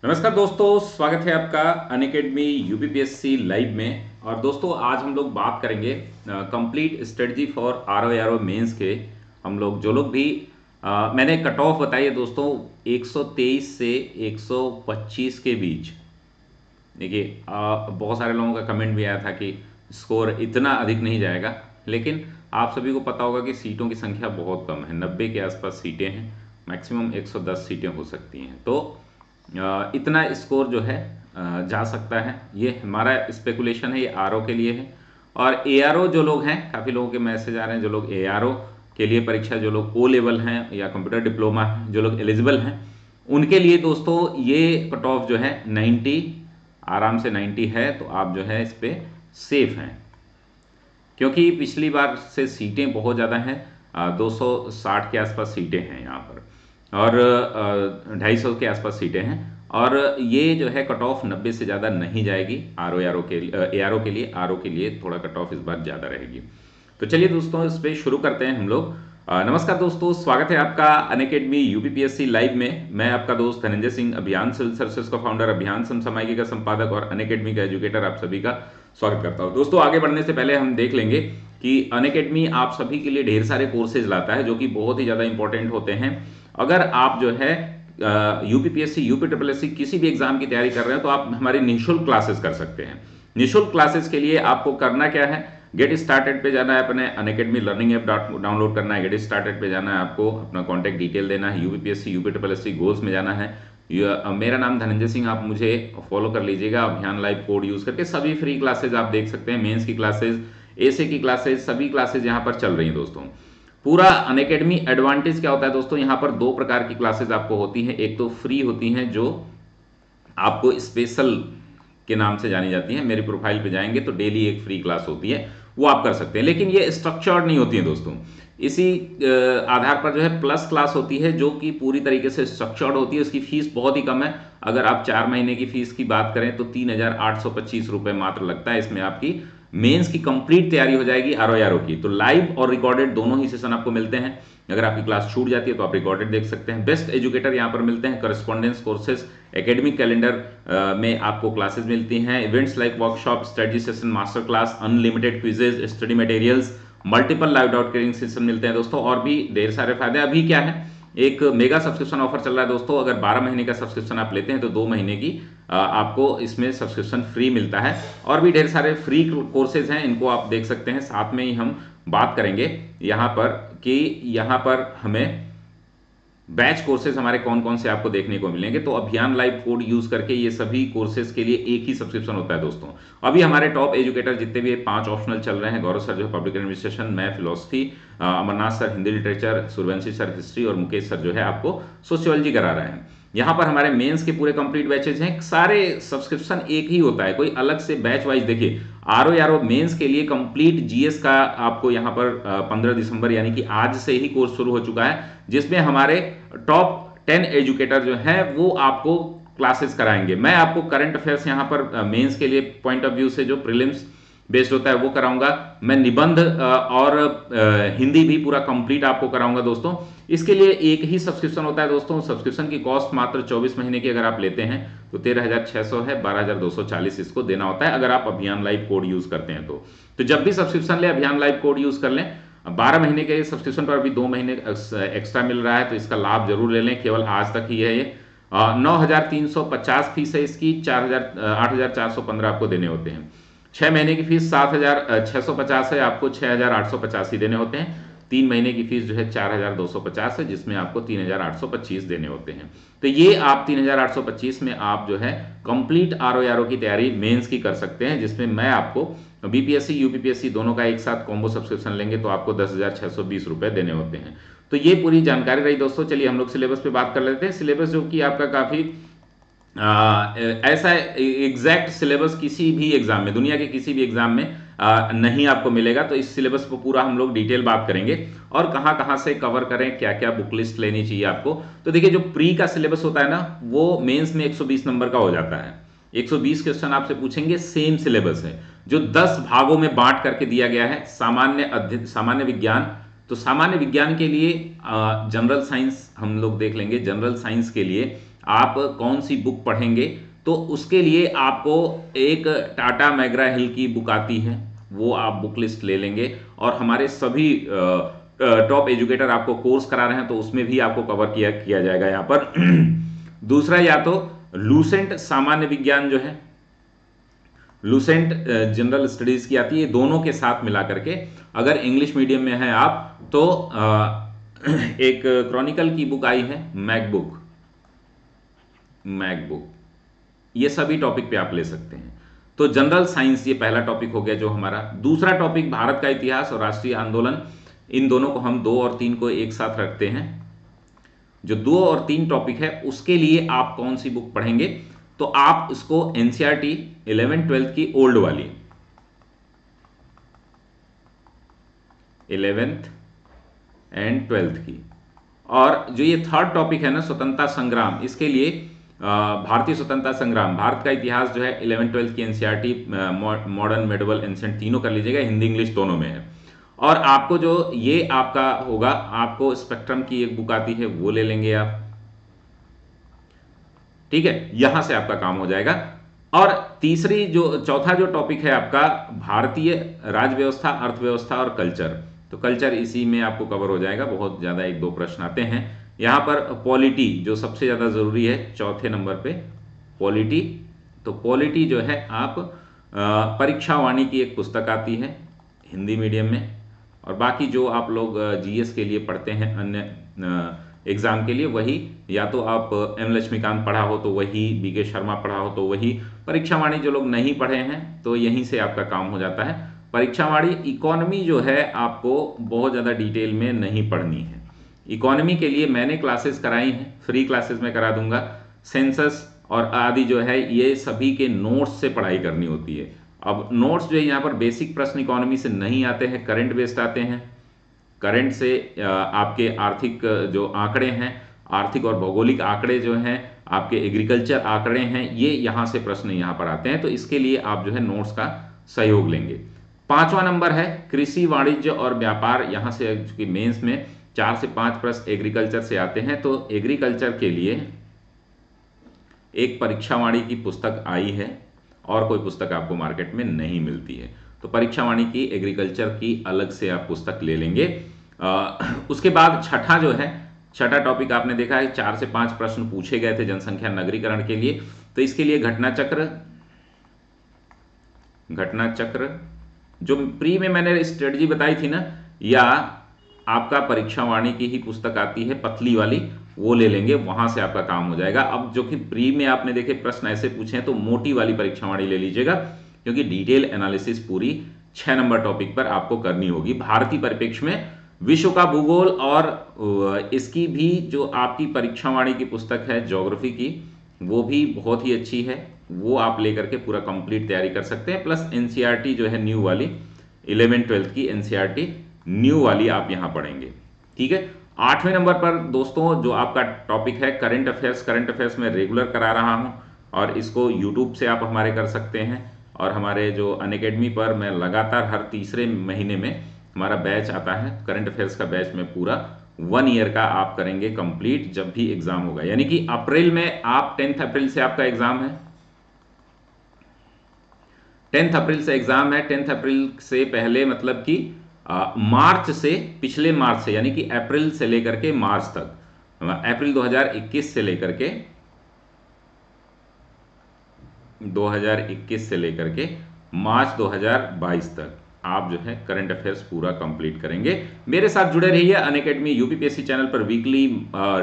नमस्कार दोस्तों, स्वागत है आपका अनअकैडमी यूपीपीएससी लाइव में। और दोस्तों आज हम लोग बात करेंगे complete strategy for RO mains के। हम लोग जो लोग भी मैंने कट ऑफ बताई है दोस्तों 123 से 125 के बीच। देखिए बहुत सारे लोगों का कमेंट भी आया था कि स्कोर इतना अधिक नहीं जाएगा, लेकिन आप सभी को पता होगा कि सीटों की संख्या बहुत कम है, 90 के आसपास सीटें हैं, मैक्सिमम 110 सीटें हो सकती हैं। तो इतना स्कोर जो है जा सकता है। ये हमारा स्पेकुलेशन है, ये आरओ के लिए है। और एआरओ जो लोग हैं, काफ़ी लोगों के मैसेज आ रहे हैं, जो लोग एआरओ के लिए परीक्षा, जो लोग ओ लेवल हैं या कंप्यूटर डिप्लोमा हैं, जो लोग एलिजिबल हैं, उनके लिए दोस्तों ये कट ऑफ जो है 90, आराम से 90 है। तो आप जो है इस पर सेफ हैं, क्योंकि पिछली बार से सीटें बहुत ज़्यादा हैं। 260 के आसपास सीटें हैं यहाँ पर, और 250 के आसपास सीटें हैं। और ये जो है कट ऑफ 90 से ज़्यादा नहीं जाएगी। आरओ के एआरओ के लिए, आरओ के लिए थोड़ा कट ऑफ इस बार ज़्यादा रहेगी। तो चलिए दोस्तों इस पर शुरू करते हैं हम लोग। नमस्कार दोस्तों, स्वागत है आपका अनअकैडमी यूपीपीएससी लाइव में। मैं आपका दोस्त धनंजय सिंह, अभियान सिविल सर्विसेज का फाउंडर, अभियान समसामयिकी का संपादक और अनअकैडमी का एजुकेटर, आप सभी का स्वागत करता हूं। दोस्तों आगे बढ़ने से पहले हम देख लेंगे कि अनअकैडमी आप सभी के लिए ढेर सारे कोर्सेज लाता है, जो कि बहुत ही ज़्यादा इंपॉर्टेंट होते हैं। अगर आप जो है यूपीपीएससी, यूपी ट्रिपल एससी किसी भी एग्जाम की तैयारी कर रहे हैं, तो आप हमारी निःशुल्क क्लासेस कर सकते हैं। निःशुल्क क्लासेस के लिए आपको करना क्या है, गेट स्टार्टेड पे जाना है, अपने अनअकैडमी लर्निंग ऐप डाउनलोड करना है। गेट स्टार्टेड पे जाना है, आपको अपना कॉन्टैक्ट डिटेल देना है, UPPSC UP triple SC goals में जाना है। मेरा नाम धनंजय सिंह, आप मुझे फॉलो कर लीजिएगा। अभियान लाइव कोड यूज करके सभी फ्री क्लासेज आप देख सकते हैं। मेंस की क्लासेज, एसे की क्लासेज, सभी क्लासेज यहाँ पर चल रही हैं दोस्तों। पूरा अनअकैडमी एडवांटेज क्या होता है दोस्तों, यहाँ पर दो प्रकार की क्लासेज आपको होती हैं। एक तो फ्री होती हैं, जो आपको स्पेशल के नाम से जानी जाती हैं। मेरी प्रोफाइल पे जाएंगे तो डेली एक फ्री क्लास होती है, वो आप कर सकते हैं। लेकिन ये स्ट्रक्चर्ड नहीं होती है दोस्तों। इसी आधार पर जो है प्लस क्लास होती है, जो कि पूरी तरीके से स्ट्रक्चर्ड होती है। उसकी फीस बहुत ही कम है। अगर आप 4 महीने की फीस की बात करें तो 3,825 रुपये मात्र लगता है। इसमें आपकी मेंस की कंप्लीट तैयारी हो जाएगी आरओ की। तो लाइव और रिकॉर्डेड दोनों ही सेशन आपको मिलते हैं। अगर आपकी क्लास छूट जाती है तो आप रिकॉर्डेड देख सकते हैं। बेस्ट एजुकेटर यहाँ पर मिलते हैं, करस्पॉन्डेंस कोर्सेज, एकेडमिक कैलेंडर में आपको क्लासेस मिलती हैं। Events like workshop, study session, master class, unlimited quizzes, study materials, multiple live doubt clearing session मिलते हैं दोस्तों। और भी ढेर सारे फायदे। अभी क्या है, एक मेगा सब्सक्रिप्शन ऑफर चल रहा है दोस्तों। अगर 12 महीने का सब्सक्रिप्शन आप लेते हैं तो 2 महीने की आपको इसमें सब्सक्रिप्शन फ्री मिलता है। और भी ढेर सारे फ्री कोर्सेज हैं, इनको आप देख सकते हैं। साथ में ही हम बात करेंगे यहाँ पर कि यहाँ पर हमें बैच कोर्सेज हमारे कौन कौन से आपको देखने को मिलेंगे। तो अभियान लाइव कोड यूज करके ये सभी कोर्सेज के लिए एक ही सब्सक्रिप्शन होता है दोस्तों। अभी हमारे टॉप एजुकेटर जितने भी 5 ऑप्शनल चल रहे हैं, गौरव सर जो है पब्लिक एडमिनिस्ट्रेशन, मैं philosophy, Amarnath sir Hindi literature, Suryavanshi sir history, और मुकेश सर जो है आपको सोशियोलॉजी करा रहे हैं। यहाँ पर हमारे मेंस के पूरे कंप्लीट बैचेज हैं। सारे सब्सक्रिप्शन एक ही होता है, कोई अलग से बैच वाइज। देखिए आरओ मेंस के लिए कंप्लीट जीएस का आपको यहाँ पर 15 दिसंबर यानी कि आज से ही कोर्स शुरू हो चुका है, जिसमें हमारे टॉप 10 एजुकेटर जो है वो आपको क्लासेस कराएंगे। मैं आपको करंट अफेयर्स यहाँ पर मेंस के लिए पॉइंट ऑफ व्यू से जो प्रीलिम्स बेस्ड होता है वो कराऊंगा। मैं निबंध और हिंदी भी पूरा कंप्लीट आपको कराऊंगा दोस्तों। इसके लिए एक ही सब्सक्रिप्शन होता है दोस्तों। सब्सक्रिप्शन की कॉस्ट मात्र 24 महीने की अगर आप लेते हैं तो 13,600 है, 12,240 इसको देना होता है अगर आप अभियान लाइव कोड यूज करते हैं तो जब भी सब्सक्रिप्शन ले अभियान लाइव कोड यूज कर लें। 12 महीने के सब्सक्रिप्शन पर अभी 2 महीने एक्स्ट्रा मिल रहा है, तो इसका लाभ जरूर ले लें। केवल आज तक ही है ये। 9,350 फीस है इसकी, 8,415 आपको देने होते हैं। 6 महीने की फीस 7,650 है, आपको 6,885 देने होते हैं। 3 महीने की फीस जो है 4,250 है, जिसमें आपको 3,825 देने होते हैं। तो ये आप 3,825 में आप जो है कंप्लीट आरओ की तैयारी मेंस की कर सकते हैं, जिसमें मैं आपको बीपीएससी यूपीपीएससी दोनों का एक साथ कॉम्बो सब्सक्रिप्शन लेंगे तो आपको 10,620 रुपए देने होते हैं। तो ये पूरी जानकारी रही दोस्तों। चलिए हम लोग सिलेबस पे बात कर लेते हैं। सिलेबस जो कि आपका काफी ऐसा एग्जैक्ट सिलेबस किसी भी एग्जाम में, दुनिया के किसी भी एग्जाम में नहीं आपको मिलेगा। तो इस सिलेबस पर पूरा हम लोग डिटेल बात करेंगे और कहां कहां से कवर करें, क्या क्या बुक लिस्ट लेनी चाहिए आपको। तो देखिए जो प्री का सिलेबस होता है ना, वो मेंस में 120 नंबर का हो जाता है। 120 क्वेश्चन आपसे पूछेंगे, सेम सिलेबस है जो 10 भागों में बांट करके दिया गया है। सामान्य विज्ञान, तो सामान्य विज्ञान के लिए जनरल साइंस हम लोग देख लेंगे। जनरल साइंस के लिए आप कौन सी बुक पढ़ेंगे, तो उसके लिए आपको एक टाटा मैग्रा हिल की बुक आती है, वो आप बुक लिस्ट ले लेंगे। और हमारे सभी टॉप एजुकेटर आपको कोर्स करा रहे हैं, तो उसमें भी आपको कवर किया किया जाएगा यहाँ पर। दूसरा, या तो लूसेंट सामान्य विज्ञान जो है, लूसेंट जनरल स्टडीज की आती है, दोनों के साथ मिला करके। अगर इंग्लिश मीडियम में है आप तो एक क्रॉनिकल की बुक आई है, मैकबुक, ये सभी टॉपिक पे आप ले सकते हैं। तो जनरल साइंस ये पहला टॉपिक हो गया जो हमारा। दूसरा टॉपिक भारत का इतिहास और राष्ट्रीय आंदोलन, इन दोनों को हम 2 और 3 को एक साथ रखते हैं। जो 2 और 3 टॉपिक है उसके लिए आप कौन सी बुक पढ़ेंगे, तो आप इसको एनसीईआरटी 11th-12th की ओल्ड वाली, 11th एंड 12th की। और जो ये थर्ड टॉपिक है ना, स्वतंत्रता संग्राम, इसके लिए भारतीय स्वतंत्रता संग्राम, भारत का इतिहास जो है 11th-12th की एनसीईआरटी, मॉडर्न, मेडिवल, एंशिएंट, तीनों कर लीजिएगा, हिंदी इंग्लिश दोनों में है। और आपको जो ये आपका होगा, आपको स्पेक्ट्रम की एक बुक आती है, वो ले लेंगे आप, ठीक है, यहां से आपका काम हो जाएगा। और तीसरी जो चौथा जो टॉपिक है आपका, भारतीय राज्य व्यवस्था, अर्थव्यवस्था और कल्चर, तो कल्चर इसी में आपको कवर हो जाएगा। बहुत ज्यादा 1-2 प्रश्न आते हैं यहां पर। पॉलिटी जो सबसे ज्यादा जरूरी है, चौथे नंबर पे पॉलिटी। तो पॉलिटी जो है आप परीक्षा वाणी की एक पुस्तक आती है हिंदी मीडियम में। और बाकी जो आप लोग जीएस के लिए पढ़ते हैं अन्य एग्जाम के लिए, वही या तो आप एम लक्ष्मीकांत पढ़ा हो तो वही, बीके शर्मा पढ़ा हो तो वही। परीक्षा वाणी जो लोग नहीं पढ़े हैं तो यहीं से आपका काम हो जाता है। परीक्षा वाणी इकोनॉमी जो है आपको बहुत ज़्यादा डिटेल में नहीं पढ़नी है। इकोनॉमी के लिए मैंने क्लासेस कराई हैं, फ्री क्लासेस में करा दूंगा। सेंसस और आदि जो है ये सभी के नोट्स से पढ़ाई करनी होती है। अब नोट्स जो है यहाँ पर बेसिक प्रश्न इकोनॉमी से नहीं आते हैं, करंट बेस्ड आते हैं। करंट से आपके आर्थिक जो आंकड़े हैं, आर्थिक और भौगोलिक आंकड़े जो हैं, आपके एग्रीकल्चर आंकड़े हैं, ये यहाँ से प्रश्न यहाँ पर आते हैं। तो इसके लिए आप जो है नोट्स का सहयोग लेंगे। 5वां नंबर है कृषि, वाणिज्य और व्यापार। यहाँ से चूंकि मेंस में 4 से 5 प्रश्न एग्रीकल्चर से आते हैं, तो एग्रीकल्चर के लिए एक परीक्षा वाणी की पुस्तक आई है और कोई पुस्तक आपको मार्केट में नहीं मिलती है। तो परीक्षा वाणी की एग्रीकल्चर की अलग से आप पुस्तक ले लेंगे। उसके बाद छठा जो है, छठा टॉपिक आपने देखा है 4 से 5 प्रश्न पूछे गए थे जनसंख्या नगरीकरण के लिए। तो इसके लिए घटना चक्र जो प्री में मैंने स्ट्रेटजी बताई थी ना, या आपका परीक्षा वाणी की ही पुस्तक आती है पतली वाली, वो ले लेंगे, वहां से आपका काम हो जाएगा। अब जो कि प्री में आपने देखे प्रश्न ऐसे पूछे हैं, तो मोटी वाली परीक्षा वाणी ले लीजिएगा, क्योंकि डिटेल एनालिसिस पूरी 6 नंबर टॉपिक पर आपको करनी होगी। भारतीय परिप्रेक्ष्य में विश्व का भूगोल, और इसकी भी जो आपकी परीक्षा वाणी की पुस्तक है ज्योग्राफी की, वो भी बहुत ही अच्छी है, वो आप लेकर के पूरा कंप्लीट तैयारी कर सकते हैं। प्लस एनसीईआरटी जो है न्यू वाली, 11th-12th की एनसीईआरटी न्यू वाली आप यहां पढ़ेंगे, ठीक है। 8वें नंबर पर दोस्तों जो आपका टॉपिक है करंट अफेयर्स। करंट अफेयर्स में रेगुलर करा रहा हूं, और इसको यूट्यूब से आप हमारे कर सकते हैं। और हमारे जो अनअकैडमी पर मैं लगातार हर तीसरे महीने में हमारा बैच आता है, करंट अफेयर्स का बैच में पूरा 1 ईयर का आप करेंगे कंप्लीट जब भी एग्जाम होगा। यानी कि अप्रैल में आप 10th अप्रैल से आपका एग्जाम है, 10th अप्रैल से एग्जाम है। 10th अप्रैल से पहले मतलब कि मार्च से, पिछले मार्च से, यानी कि अप्रैल से लेकर के मार्च तक, अप्रैल 2021 से लेकर के 2021 से लेकर के मार्च 2022 तक आप जो है करंट अफेयर्स पूरा कंप्लीट करेंगे। मेरे साथ जुड़े रहिए। अनअकैडमी यूपीपीएससी चैनल पर वीकली,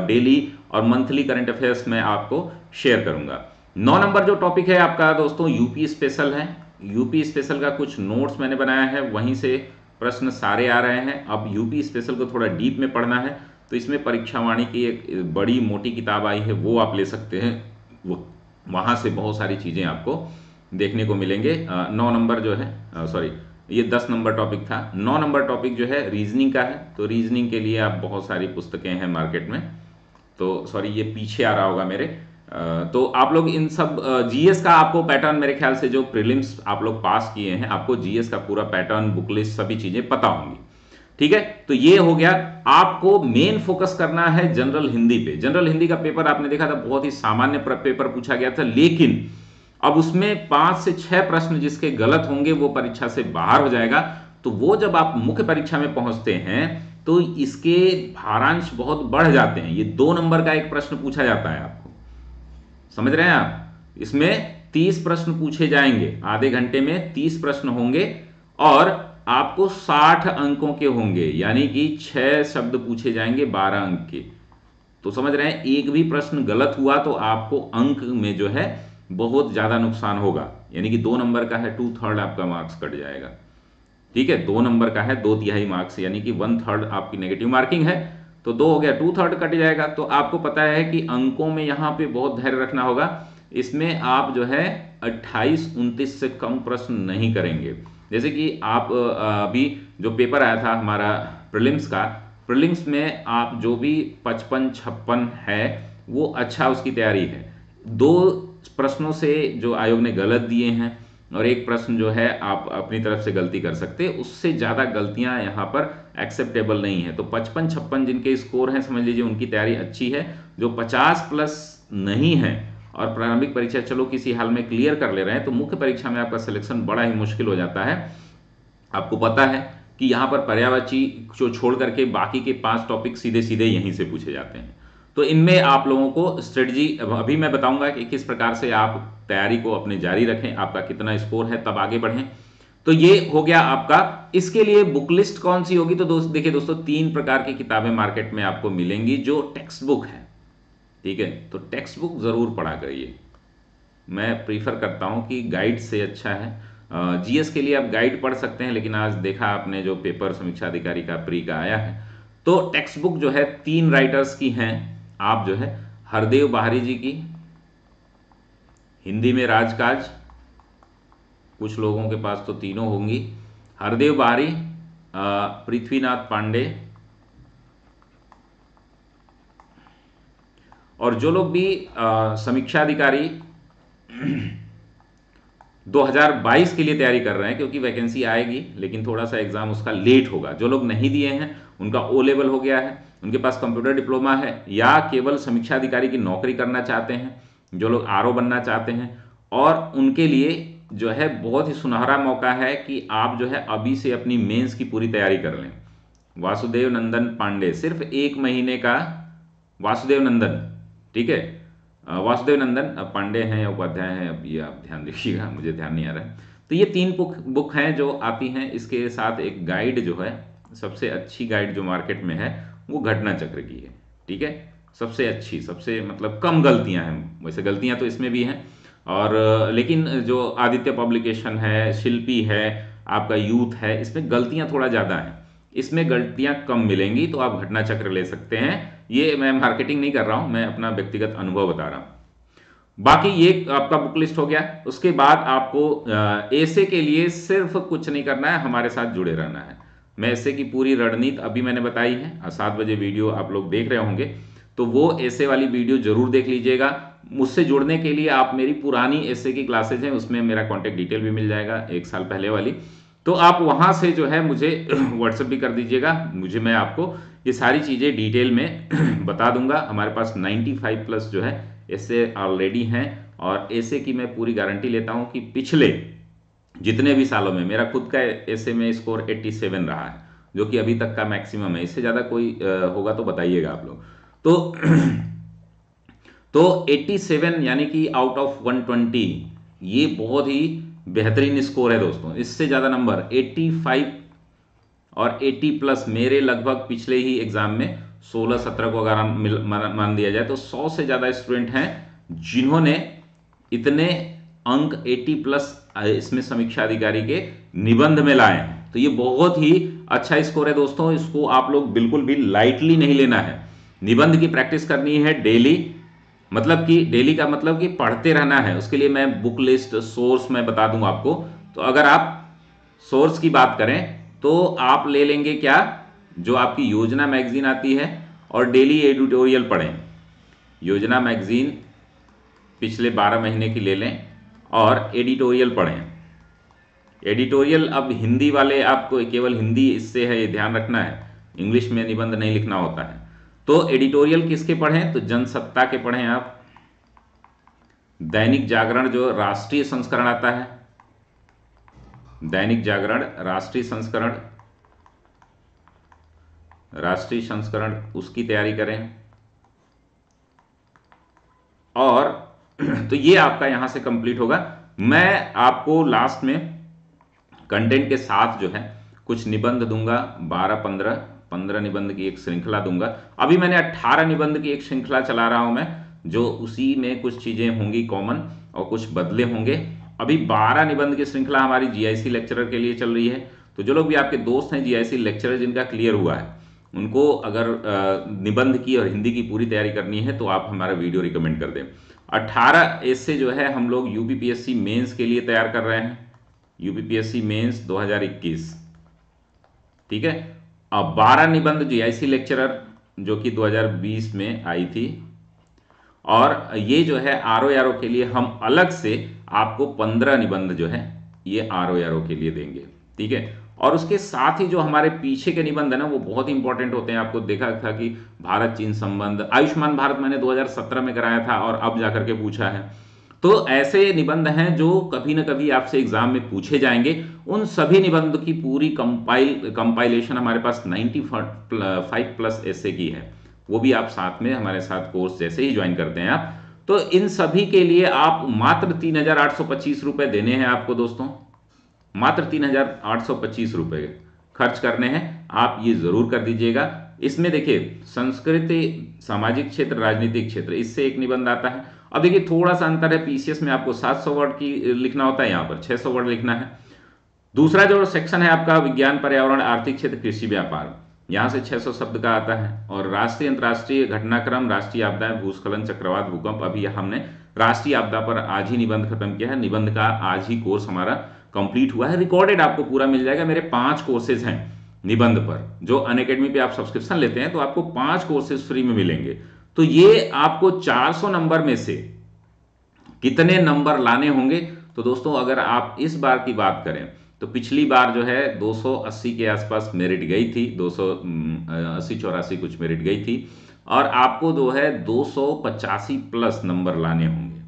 डेली और मंथली करंट अफेयर्स में आपको शेयर करूंगा। 9 नंबर जो टॉपिक है आपका दोस्तों, यूपी स्पेशल है। यूपी स्पेशल का कुछ नोट्स मैंने बनाया है, वहीं से प्रश्न सारे आ रहे हैं। अब यूपी स्पेशल को थोड़ा डीप में पढ़ना है, तो इसमें परीक्षा वाणी की एक बड़ी मोटी किताब आई है, वो आप ले सकते हैं। वो वहां से बहुत सारी चीजें आपको देखने को मिलेंगे। 9 नंबर जो है, सॉरी ये 10 नंबर टॉपिक था। 9 नंबर टॉपिक जो है रीजनिंग का है। तो रीजनिंग के लिए आप बहुत सारी पुस्तकें हैं मार्केट में, तो सॉरी ये पीछे आ रहा होगा मेरे। तो आप लोग इन सब जीएस का आपको पैटर्न, मेरे ख्याल से जो प्रीलिम्स आप लोग पास किए हैं, आपको जीएस का पूरा पैटर्न, बुक लिस्ट, सभी चीजें पता होंगी। ठीक है, तो ये हो गया। आपको मेन फोकस करना है जनरल हिंदी पे। जनरल हिंदी का पेपर आपने देखा था, बहुत ही सामान्य पेपर पूछा गया था, लेकिन अब उसमें 5 से 6 प्रश्न जिसके गलत होंगे वो परीक्षा से बाहर हो जाएगा। तो वो जब आप मुख्य परीक्षा में पहुंचते हैं तो इसके भारांश बहुत बढ़ जाते हैं। ये 2 नंबर का एक प्रश्न पूछा जाता है आपको, समझ रहे हैं आप। इसमें 30 प्रश्न पूछे जाएंगे, आधे घंटे में 30 प्रश्न होंगे और आपको 60 अंकों के होंगे, यानी कि 6 शब्द पूछे जाएंगे 12 अंक के। तो समझ रहे हैं, एक भी प्रश्न गलत हुआ तो आपको अंक में जो है बहुत ज्यादा नुकसान होगा, यानी कि 2 नंबर का है 2/3 आपका मार्क्स कट जाएगा। ठीक है, 2 नंबर का है 2/3 मार्क्स, यानी कि 1/3 आपकी नेगेटिव मार्किंग है, तो 2 हो गया, 2/3 कट जाएगा। तो आपको पता है कि अंकों में यहां पे बहुत धैर्य रखना होगा। इसमें आप जो है 28-29 से कम प्रश्न नहीं करेंगे। जैसे कि आप अभी जो पेपर आया था हमारा प्रीलिम्स का, प्रीलिम्स में आप जो भी 55-56 है वो अच्छा उसकी तैयारी है। 2 प्रश्नों से जो आयोग ने गलत दिए हैं और एक प्रश्न जो है आप अपनी तरफ से गलती कर सकते, उससे ज़्यादा गलतियां यहाँ पर एक्सेप्टेबल नहीं है। तो 55-56 जिनके स्कोर हैं समझ लीजिए उनकी तैयारी अच्छी है। जो 50 प्लस नहीं है और प्रारंभिक परीक्षा चलो किसी हाल में क्लियर कर ले रहे हैं, तो मुख्य परीक्षा में आपका सिलेक्शन बड़ा ही मुश्किल हो जाता है। आपको पता है कि यहाँ पर पर्यायवाची जो छोड़ करके बाकी के 5 टॉपिक सीधे सीधे यहीं से पूछे जाते हैं। तो इनमें आप लोगों को स्ट्रेटजी अभी मैं बताऊंगा कि किस प्रकार से आप तैयारी को अपने जारी रखें, आपका कितना स्कोर है तब आगे बढ़ें। तो ये हो गया आपका। इसके लिए बुक लिस्ट कौन सी होगी, तो देखिए दोस्तों 3 प्रकार की किताबें मार्केट में आपको मिलेंगी जो टेक्स्ट बुक है। ठीक है, तो टेक्स्ट बुक जरूर पढ़ा करिए। मैं प्रीफर करता हूं कि गाइड से अच्छा है। जीएस के लिए आप गाइड पढ़ सकते हैं, लेकिन आज देखा आपने जो पेपर समीक्षा अधिकारी का प्री का आया है, तो टेक्स्ट बुक जो है 3 राइटर्स की हैं। आप जो है हरदेव बाहरी जी की, हिंदी में राजकाज, कुछ लोगों के पास तो तीनों होंगी, हरदेव बाहरी, पृथ्वीनाथ पांडे, और जो लोग भी समीक्षा अधिकारी 2022 के लिए तैयारी कर रहे हैं, क्योंकि वैकेंसी आएगी लेकिन थोड़ा सा एग्जाम उसका लेट होगा। जो लोग नहीं दिए हैं उनका ओ लेवल हो गया है, उनके पास कंप्यूटर डिप्लोमा है या केवल समीक्षा अधिकारी की नौकरी करना चाहते हैं, जो लोग आरओ बनना चाहते हैं, और उनके लिए जो है बहुत ही सुनहरा मौका है कि आप जो है अभी से अपनी मेंस की पूरी तैयारी कर लें। वासुदेव नंदन पांडे, सिर्फ 1 महीने का वासुदेव नंदन, ठीक है, वासुदेव नंदन पांडे हैं या उपाध्याय हैं, अब ये आप ध्यान रखिएगा, मुझे ध्यान नहीं आ रहा है। तो ये 3 बुक हैं जो आती हैं। इसके साथ एक गाइड जो है, सबसे अच्छी गाइड जो मार्केट में है वो घटना चक्र की है। ठीक है, सबसे अच्छी, सबसे मतलब कम गलतियां हैं, वैसे गलतियां तो इसमें भी हैं, और लेकिन जो आदित्य पब्लिकेशन है, शिल्पी है, आपका यूथ है, इसमें गलतियां थोड़ा ज़्यादा हैं। इसमें गलतियां कम मिलेंगी तो आप घटना चक्र ले सकते हैं। ये मैं मार्केटिंग नहीं कर रहा हूं, मैं अपना व्यक्तिगत अनुभव बता रहा हूं। बाकी ये आपका बुक लिस्ट हो गया। उसके बाद आपको ऐसे के लिए सिर्फ कुछ नहीं करना है, हमारे साथ जुड़े रहना है। मैं ऐसे की पूरी रणनीति अभी मैंने बताई है, 7 बजे वीडियो आप लोग देख रहे होंगे, तो वो ऐसे वाली वीडियो जरूर देख लीजिएगा। मुझसे जुड़ने के लिए आप मेरी पुरानी ऐसे की क्लासेज हैं, उसमें मेरा कॉन्टेक्ट डिटेल भी मिल जाएगा 1 साल पहले वाली, तो आप वहां से जो है मुझे व्हाट्सएप भी कर दीजिएगा, मुझे मैं आपको ये सारी चीज़ें डिटेल में बता दूंगा। हमारे पास 95 प्लस जो है ऐसे ऑलरेडी हैं, और ऐसे की मैं पूरी गारंटी लेता हूं कि पिछले जितने भी सालों में मेरा खुद का ऐसे में स्कोर 87 रहा है, जो कि अभी तक का मैक्सिमम है। इससे ज़्यादा कोई होगा तो बताइएगा आप लोग। तो तो 87 यानी कि आउट ऑफ 120, ये बहुत ही बेहतरीन स्कोर है दोस्तों। इससे ज़्यादा नंबर 85 और 80 प्लस मेरे लगभग पिछले ही एग्जाम में 16-17 को अगर मान दिया जाए तो 100 से ज़्यादा स्टूडेंट हैं जिन्होंने इतने अंक 80 प्लस इसमें समीक्षा अधिकारी के निबंध में लाए हैं। तो ये बहुत ही अच्छा स्कोर है दोस्तों, इसको आप लोग बिल्कुल भी लाइटली नहीं लेना है। निबंध की प्रैक्टिस करनी है डेली, मतलब कि डेली का मतलब कि पढ़ते रहना है। उसके लिए मैं बुक लिस्ट सोर्स मैं बता दूंगा आपको। तो अगर आप सोर्स की बात करें तो आप ले लेंगे क्या, जो आपकी योजना मैगजीन आती है, और डेली एडिटोरियल पढ़ें। योजना मैगजीन पिछले 12 महीने की ले लें और एडिटोरियल पढ़ें। एडिटोरियल अब हिंदी वाले आपको केवल हिंदी इससे है, ये ध्यान रखना है, इंग्लिश में निबंध नहीं लिखना होता है। तो एडिटोरियल किसके पढ़ें? तो जनसत्ता के पढ़ें आप। दैनिक जागरण जो राष्ट्रीय संस्करण आता है, दैनिक जागरण राष्ट्रीय संस्करण उसकी तैयारी करें। और तो ये आपका यहां से कंप्लीट होगा। मैं आपको लास्ट में कंटेंट के साथ जो है कुछ निबंध दूंगा, 12-15 निबंध की एक श्रृंखला दूंगा। अभी मैंने 18 निबंध की एक श्रृंखला चला रहा हूं मैं, जो उसी में कुछ चीजें होंगी कॉमन और कुछ बदले होंगे। अभी 12 निबंध की श्रृंखला हमारी जीआईसी लेक्चरर के लिए चल रही है। तो जो लोग भी आपके दोस्त हैं जीआईसी लेक्चरर जिनका क्लियर हुआ है, उनको अगर निबंध की और हिंदी की पूरी तैयारी करनी है तो आप हमारा वीडियो रिकमेंड कर दें। 18 ऐसे जो है हम लोग यूपीपीएससी मेंस के लिए तैयार कर रहे हैं, यूपीपीएससी मेंस 2021, ठीक है। अब 12 निबंध जीआईसी लेक्चरर जो कि 2020 में आई थी, और ये जो है आरओ के लिए हम अलग से आपको 15 निबंध जो है ये आरओ के लिए देंगे, ठीक है। और उसके साथ ही जो हमारे पीछे के निबंध है ना, वो बहुत इंपॉर्टेंट होते हैं। आपको देखा था कि भारत चीन संबंध, आयुष्मान भारत मैंने 2017 में कराया था और अब जाकर के पूछा है। तो ऐसे निबंध हैं जो कभी ना कभी आपसे एग्जाम में पूछे जाएंगे। उन सभी निबंध की पूरी कंपाइलेशन हमारे पास 95+ ऐसे की है, वो भी आप साथ में हमारे साथ कोर्स जैसे ही ज्वाइन करते हैं आप, तो इन सभी के लिए आप मात्र 3,825 रुपए देने हैं आपको दोस्तों, मात्र 3,825 रुपए खर्च करने हैं। आप ये जरूर कर दीजिएगा। इसमें देखिए संस्कृति, सामाजिक क्षेत्र, राजनीतिक क्षेत्र, इससे एक निबंध आता है। अब देखिए थोड़ा सा अंतर है, पीसीएस में आपको 700 वर्ड की लिखना होता है, यहां पर 600 वर्ड लिखना है। दूसरा जो सेक्शन है आपका विज्ञान, पर्यावरण, आर्थिक क्षेत्र, कृषि, व्यापार, यहां से 600 शब्द का आता है। और राष्ट्रीय, अंतर्राष्ट्रीय घटनाक्रम, राष्ट्रीय आपदाएं, भूस्खलन, चक्रवात, भूकंप, अभी हमने राष्ट्रीय आपदा पर आज ही निबंध खत्म किया है। निबंध का आज ही कोर्स हमारा कंप्लीट हुआ है, रिकॉर्डेड आपको पूरा मिल जाएगा। मेरे 5 कोर्सेज हैं निबंध पर, जो अनअकैडमी पे आप सब्सक्रिप्शन लेते हैं तो आपको 5 कोर्सेज फ्री में मिलेंगे। तो ये आपको 400 नंबर में से कितने नंबर लाने होंगे? तो दोस्तों अगर आप इस बार की बात करें तो पिछली बार जो है 280 के आसपास मेरिट गई थी, 280-84 कुछ मेरिट गई थी, और आपको जो है 285 प्लस नंबर लाने होंगे।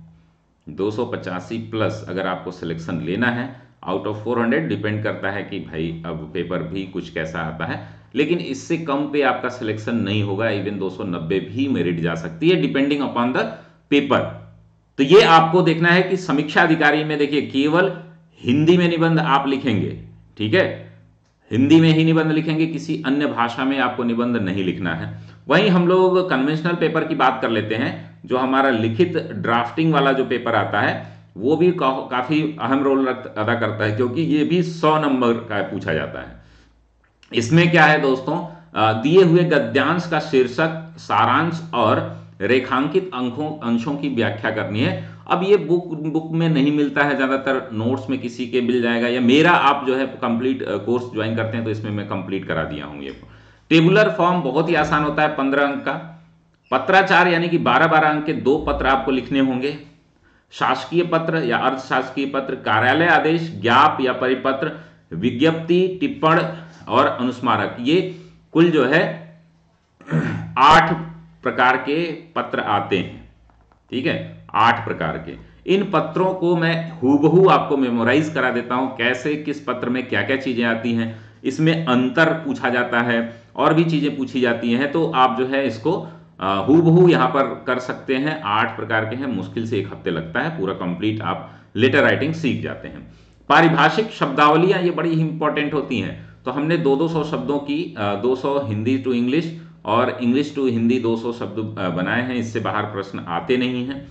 285 प्लस अगर आपको सिलेक्शन लेना है आउट ऑफ 400, डिपेंड करता है कि भाई अब पेपर भी कुछ कैसा आता है, लेकिन इससे कम पे आपका सिलेक्शन नहीं होगा। इवन 290 भी मेरिट जा सकती है डिपेंडिंग अपॉन द पेपर। तो ये आपको देखना है कि समीक्षा अधिकारी में देखिए केवल हिंदी में निबंध आप लिखेंगे, ठीक है, हिंदी में ही निबंध लिखेंगे, किसी अन्य भाषा में आपको निबंध नहीं लिखना है। वहीं हम लोग कन्वेंशनल पेपर की बात कर लेते हैं, जो हमारा लिखित ड्राफ्टिंग वाला जो पेपर आता है वो भी काफी अहम रोल अदा करता है, क्योंकि ये भी 100 नंबर का पूछा जाता है। इसमें क्या है दोस्तों, दिए हुए गद्यांश का शीर्षक, सारांश और रेखांकित अंशों की व्याख्या करनी है। अब ये बुक में नहीं मिलता है, ज्यादातर नोट्स में किसी के मिल जाएगा, या मेरा आप जो है कंप्लीट कोर्स ज्वाइन करते हैं तो इसमें मैं कंप्लीट करा दिया हूं। ये टेबुलर फॉर्म बहुत ही आसान होता है, 15 अंक का। पत्राचार यानी कि 12-12 अंक के 2 पत्र आपको लिखने होंगे। शासकीय पत्र या अर्धशासकीय पत्र, कार्यालय आदेश, ज्ञाप या परिपत्र, विज्ञप्ति, टिप्पण और अनुस्मारक, ये कुल जो है 8 प्रकार के पत्र आते हैं, ठीक है, 8 प्रकार के। इन पत्रों को मैं हूबहू आपको मेमोराइज करा देता हूं, कैसे किस पत्र में क्या क्या चीजें आती हैं, इसमें अंतर पूछा जाता है और भी चीजें पूछी जाती हैं। तो आप जो है इसको हूबहू यहां पर कर सकते हैं। 8 प्रकार के हैं, मुश्किल से 1 हफ्ते लगता है, पूरा कंप्लीट आप लेटर राइटिंग सीख जाते हैं। पारिभाषिक शब्दावलियां ये बड़ी इंपॉर्टेंट होती हैं, तो हमने 200 शब्दों की 200 हिंदी टू इंग्लिश और इंग्लिश टू हिंदी 200 शब्द बनाए हैं। इससे बाहर प्रश्न आते नहीं हैं।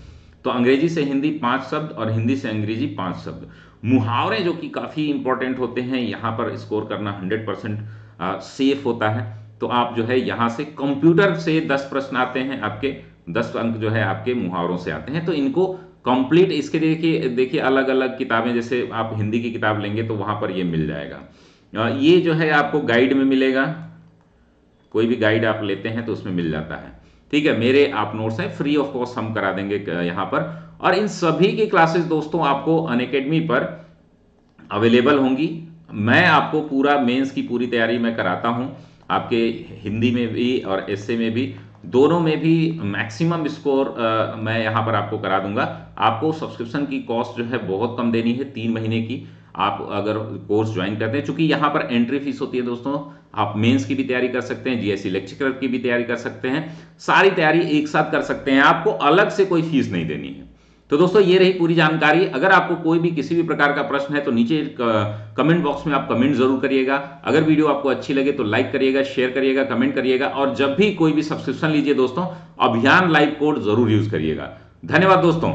तो अंग्रेजी से हिंदी 5 शब्द और हिंदी से अंग्रेजी 5 शब्द। मुहावरे जो कि काफी इंपॉर्टेंट होते हैं, यहां पर स्कोर करना 100% सेफ होता है। तो आप जो है यहां से कंप्यूटर से 10 प्रश्न आते हैं, आपके 10 अंक जो है आपके मुहावरों से आते हैं। तो इनको कंप्लीट, इसके देखिए अलग अलग किताबें, जैसे आप हिंदी की किताब लेंगे तो वहां पर ये मिल जाएगा। ये जो है आपको गाइड में मिलेगा, कोई भी गाइड आप लेते हैं तो उसमें मिल जाता है, ठीक है। मेरे आप नोट्स हैं, फ्री ऑफ कॉस्ट हम करा देंगे यहां पर। और इन सभी की क्लासेस दोस्तों आपको अनअकैडमी पर अवेलेबल होंगी। मैं आपको पूरा मेंस की पूरी तैयारी मैं कराता हूं, आपके हिंदी में भी और एसए में भी, दोनों में भी मैक्सिमम स्कोर मैं यहां पर आपको करा दूंगा। आपको सब्सक्रिप्शन की कॉस्ट जो है बहुत कम देनी है, 3 महीने की। आप अगर कोर्स ज्वाइन करते हैं, चूंकि यहां पर एंट्री फीस होती है दोस्तों, आप मेंस की भी तैयारी कर सकते हैं, जीएससी लेक्चरर की भी तैयारी कर सकते हैं, सारी तैयारी एक साथ कर सकते हैं, आपको अलग से कोई फीस नहीं देनी है। तो दोस्तों ये रही पूरी जानकारी। अगर आपको कोई भी किसी भी प्रकार का प्रश्न है तो नीचे कमेंट बॉक्स में आप कमेंट जरूर करिएगा। अगर वीडियो आपको अच्छी लगे तो लाइक करिएगा, शेयर करिएगा, कमेंट करिएगा, और जब भी कोई भी सब्सक्रिप्शन लीजिए दोस्तों, अभियान लाइव कोड जरूर यूज करिएगा। धन्यवाद दोस्तों।